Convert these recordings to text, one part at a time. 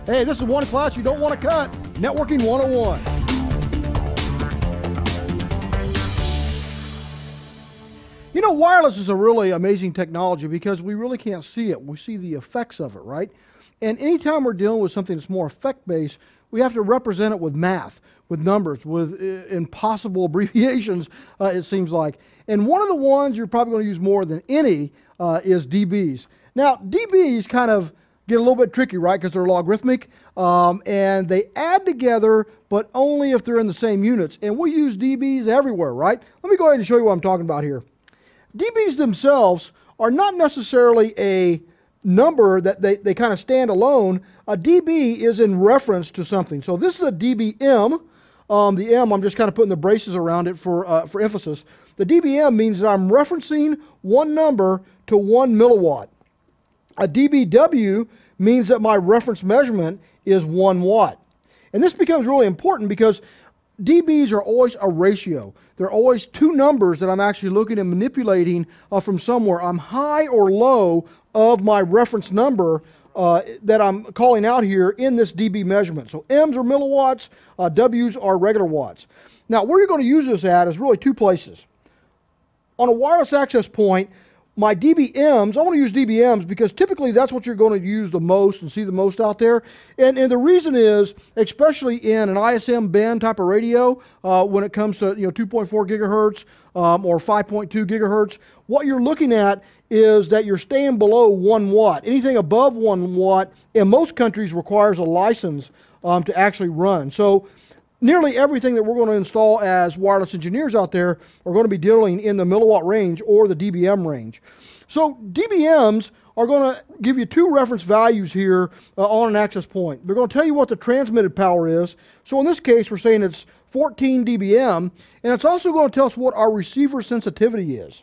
Hey, this is one class you don't want to cut. Networking 101. You know, wireless is a really amazing technology because we really can't see it. We see the effects of it, right? And anytime we're dealing with something that's more effect-based, we have to represent it with math, with numbers, with impossible abbreviations, it seems like. And one of the ones you're probably going to use more than any is dBs. Now, dBs kind of get a little bit tricky, right, because they're logarithmic, and they add together, but only if they're in the same units. And we use dBs everywhere, right? Let me go ahead and show you what I'm talking about here. dBs themselves are not necessarily a number that they kind of stand alone. A dB is in reference to something. So this is a dBm. The M, I'm just kind of putting the braces around it for emphasis. The dBm means that I'm referencing one number to 1 milliwatt. A dBW means that my reference measurement is 1 watt. And this becomes really important because dBs are always a ratio. They're always two numbers that I'm actually looking and manipulating from somewhere. I'm high or low of my reference number that I'm calling out here in this dB measurement. So M's are milliwatts, W's are regular watts. Now, where you're going to use this at is really two places. On a wireless access point, my dBms, I want to use dBms because typically that's what you're going to use the most and see the most out there. And the reason is, especially in an ISM band type of radio, when it comes to 2.4 gigahertz or 5.2 gigahertz, what you're looking at is that you're staying below 1 watt. Anything above 1 watt in most countries requires a license to actually run. So nearly everything that we're going to install as wireless engineers out there are going to be dealing in the milliwatt range or the dBm range. So dBms are going to give you two reference values here on an access point. They're going to tell you what the transmitted power is. So in this case, we're saying it's 14 dBm, and it's also going to tell us what our receiver sensitivity is.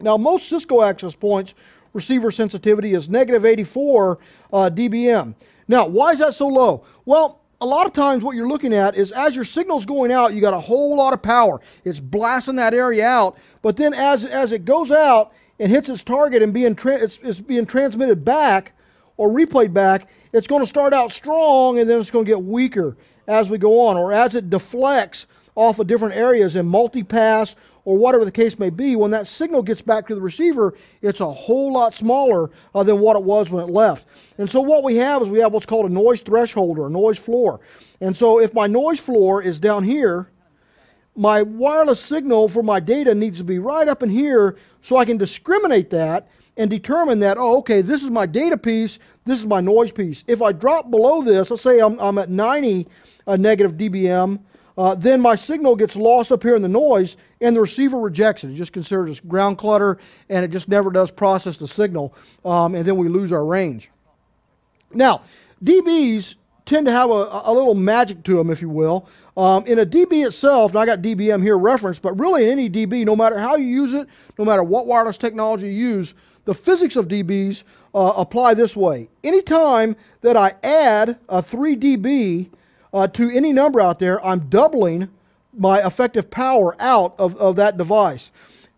Now, most Cisco access points receiver sensitivity is negative 84 dBm. Now, why is that so low? Well, a lot of times what you're looking at is as your signal's going out, you got a whole lot of power. It's blasting that area out, but then as it goes out and hits its target and it's being transmitted back or replayed back, it's going to start out strong and then it's going to get weaker as we go on, or as it deflects off of different areas in multipass or whatever the case may be. When that signal gets back to the receiver, it's a whole lot smaller than what it was when it left. And so what we have is we have what's called a noise threshold or a noise floor. And so if my noise floor is down here, my wireless signal for my data needs to be right up in here so I can discriminate that and determine that, oh, okay, this is my data piece, this is my noise piece. If I drop below this, let's say I'm at 90 negative dBm, then my signal gets lost up here in the noise and the receiver rejects it. It just considers it ground clutter and it just never does process the signal, and then we lose our range. Now, dBs tend to have a little magic to them, if you will. In a dB itself, and I got dBm here referenced, but really any dB, no matter how you use it, no matter what wireless technology you use, the physics of dBs apply this way. Anytime that I add a 3 dB to any number out there, I'm doubling my effective power out of that device.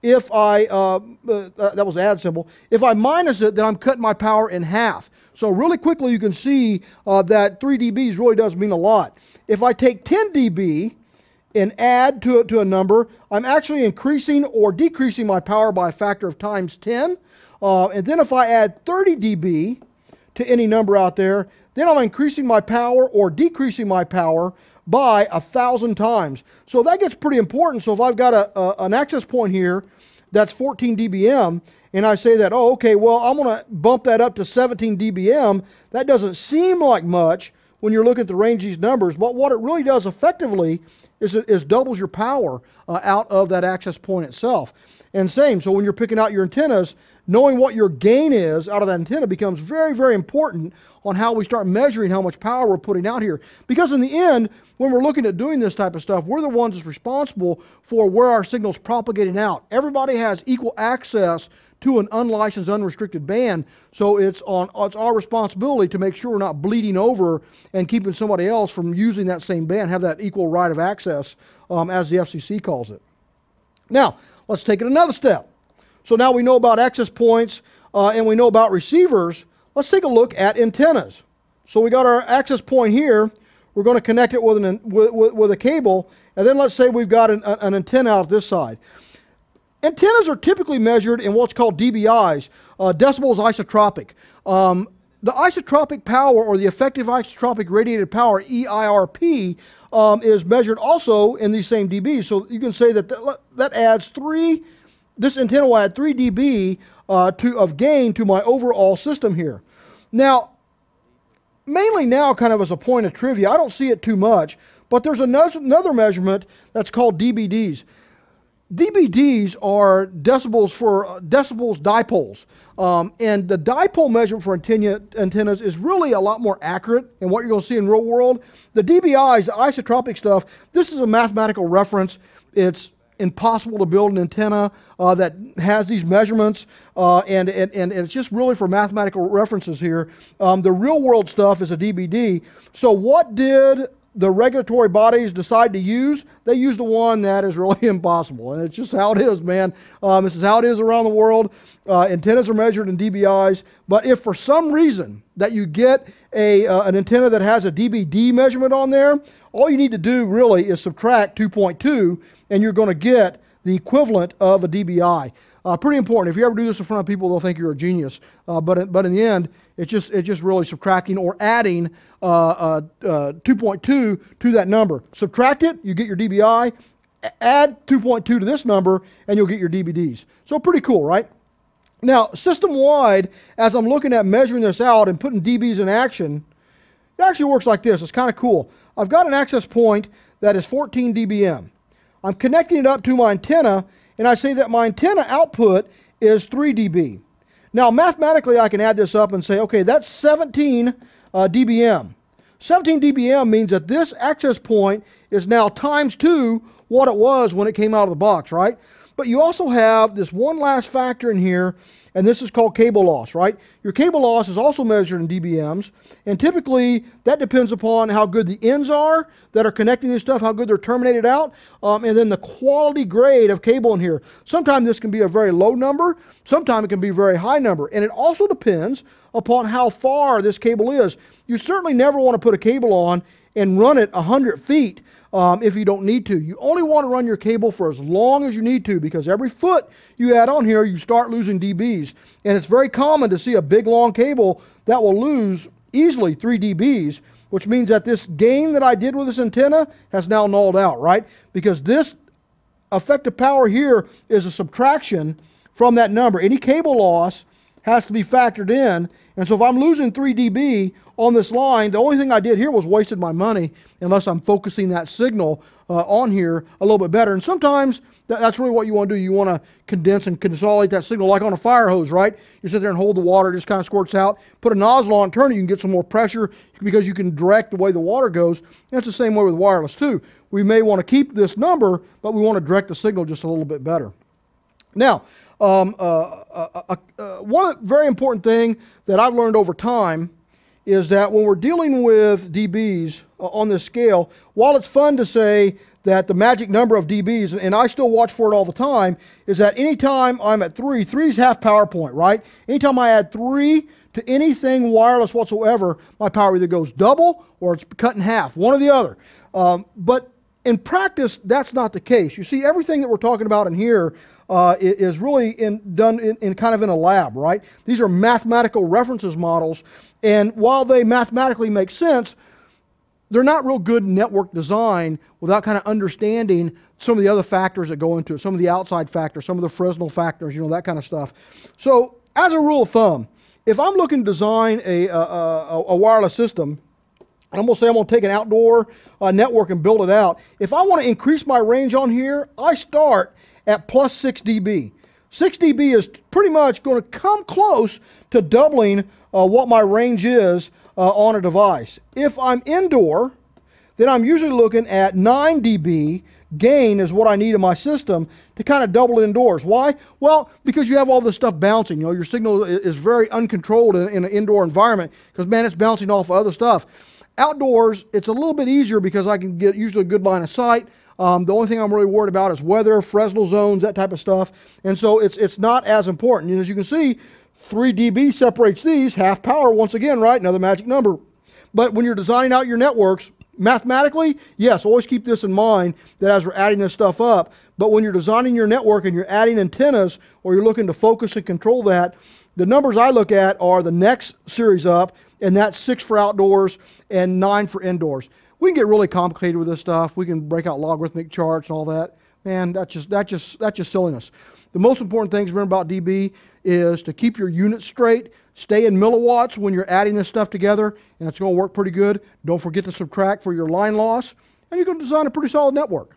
If I, that was the add symbol, if I minus it, then I'm cutting my power in half. So really quickly you can see that 3 dBs really does mean a lot. If I take 10 dB and add to a number, I'm actually increasing or decreasing my power by a factor of times 10. And then if I add 30 dB to any number out there, then I'm increasing my power or decreasing my power by 1,000 times. So that gets pretty important. So if I've got an access point here that's 14 dBm, and I say that, oh, okay, well, I'm going to bump that up to 17 dBm, that doesn't seem like much when you're looking at the range of these numbers, but what it really does effectively is doubles your power out of that access point itself. And same, so when you're picking out your antennas, knowing what your gain is out of that antenna becomes very, very important on how we start measuring how much power we're putting out here. Because in the end, when we're looking at doing this type of stuff, we're the ones that's responsible for where our signal's propagating out. Everybody has equal access to an unlicensed, unrestricted band, so it's our responsibility to make sure we're not bleeding over and keeping somebody else from using that same band, have that equal right of access, as the FCC calls it. Now, let's take it another step. So now we know about access points and we know about receivers. Let's take a look at antennas. So we got our access point here. We're going to connect it with, with a cable, and then let's say we've got an antenna out this side. Antennas are typically measured in what's called dBIs, decibels isotropic. The isotropic power, or the effective isotropic radiated power, EIRP, is measured also in these same dBs. So you can say that that adds this antenna will add 3 dB of gain to my overall system here. Now, mainly now kind of as a point of trivia, I don't see it too much, but there's another measurement that's called dBds. dBds are decibels dipoles. And the dipole measurement for antennas is really a lot more accurate in what you're going to see in real world. The dBIs, the isotropic stuff, this is a mathematical reference. It's impossible to build an antenna that has these measurements, and it's just really for mathematical references here. The real world stuff is a dBd. So what did the regulatory bodies decide to use? They use the one that is really impossible, and it's just how it is, man. This is how it is around the world. Antennas are measured in dBIs, but if for some reason that you get an antenna that has a dBd measurement on there, all you need to do really is subtract 2.2, and you're going to get the equivalent of a dBi. Pretty important. If you ever do this in front of people, they'll think you're a genius. But in the end, it's just really subtracting or adding 2.2 to that number. Subtract it, you get your dBi. Add 2.2 to this number, and you'll get your dBds. So pretty cool, right? Now, system-wide, as I'm looking at measuring this out and putting dBs in action, it actually works like this. It's kind of cool. I've got an access point that is 14 dBm. I'm connecting it up to my antenna, and I say that my antenna output is 3 dB. Now, mathematically, I can add this up and say, okay, that's 17 dBm. 17 dBm means that this access point is now times 2 what it was when it came out of the box, right? But you also have this one last factor in here, and this is called cable loss, right? Your cable loss is also measured in dBms, and typically that depends upon how good the ends are that are connecting this stuff, how good they're terminated out, and then the quality grade of cable in here. Sometimes this can be a very low number, sometimes it can be a very high number, and it also depends upon how far this cable is. You certainly never want to put a cable on and run it 100 feet if you don't need to. You only want to run your cable for as long as you need to, because every foot you add on here, you start losing dBs. And it's very common to see a big long cable that will lose easily 3 dBs, which means that this gain that I did with this antenna has now nulled out, right? Because this effective power here is a subtraction from that number. Any cable loss has to be factored in. And so if I'm losing 3 dB on this line, the only thing I did here was wasted my money unless I'm focusing that signal on here a little bit better. And sometimes that's really what you want to do. You want to condense and consolidate that signal like on a fire hose, right? You sit there and hold the water, it just kind of squirts out. Put a nozzle on, turn it, you can get some more pressure because you can direct the way the water goes. And it's the same way with wireless too. We may want to keep this number, but we want to direct the signal just a little bit better. Now, one very important thing that I've learned over time is that when we're dealing with dBs on this scale, while it's fun to say that the magic number of dBs, and I still watch for it all the time, is that anytime I'm at 3 is half power point, right? Anytime I add 3 to anything wireless whatsoever, my power either goes double or it's cut in half, one or the other. But in practice, that's not the case. You see, everything that we're talking about in here is really done in kind of in a lab, right? These are mathematical references models, and while they mathematically make sense, they're not real good network design without kind of understanding some of the other factors that go into it, some of the outside factors, some of the Fresnel factors, you know, that kind of stuff. So as a rule of thumb, if I'm looking to design a wireless system, and I'm going to say I'm going to take an outdoor network and build it out, if I want to increase my range on here, I start at plus 6 dB. 6 dB is pretty much going to come close to doubling what my range is on a device. If I'm indoor, then I'm usually looking at 9 dB gain is what I need in my system to kind of double indoors. Why? Well, because you have all this stuff bouncing. You know, your signal is very uncontrolled in an indoor environment because, man, it's bouncing off other stuff. Outdoors, it's a little bit easier because I can get usually a good line of sight. The only thing I'm really worried about is weather, Fresnel zones, that type of stuff. And so it's not as important. And as you can see, 3 dB separates these, half power once again, right? Another magic number. But when you're designing out your networks, mathematically, yes, always keep this in mind that as we're adding this stuff up, but when you're designing your network and you're adding antennas or you're looking to focus and control that, the numbers I look at are the next series up, and that's 6 for outdoors and 9 for indoors. We can get really complicated with this stuff. We can break out logarithmic charts and all that. Man, that's just silliness. The most important thing to remember about dB is to keep your units straight, stay in milliwatts when you're adding this stuff together, and it's going to work pretty good. Don't forget to subtract for your line loss, and you're going to design a pretty solid network.